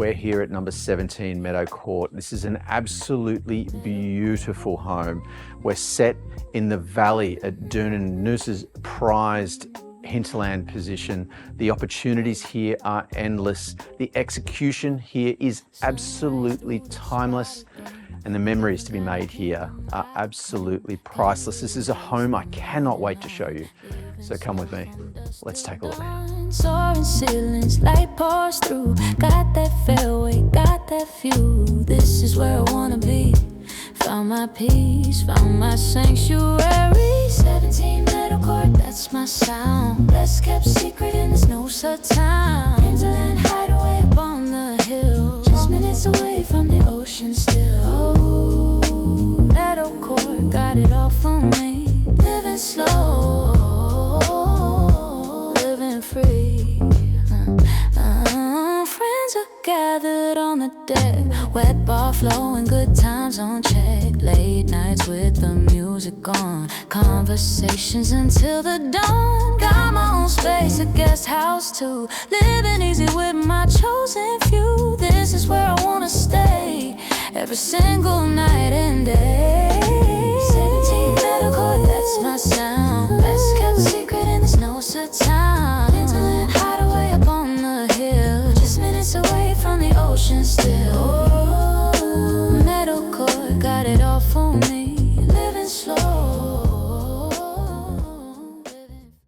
We're here at number 17 Meadow Court. This is an absolutely beautiful home. We're set in the valley at Doonan, Noosa's prized hinterland position. The opportunities here are endless. The execution here is absolutely timeless. And the memories to be made here are absolutely priceless. This is a home I cannot wait to show you. So come with me, let's take a look. Soaring ceilings, light pours through. Got that fairway, got that view. This is where I wanna be. Found my peace, found my sanctuary. 17 Meadow Court, that's my sound. Best kept secret in this Noosa town. Hinterland hideaway up on the hill, just minutes away from the ocean still. Oh, Meadow Court got it all for me. Living slow, living free. Friends are gathered on the deck, wet bar flowing, good times on check. Late nights with the music on, conversations until the dawn. Got my own space, a guest house too. Living easy with my chosen few. This is where I wanna stay, every single night and day. 17 Meadow Court, that's my sound.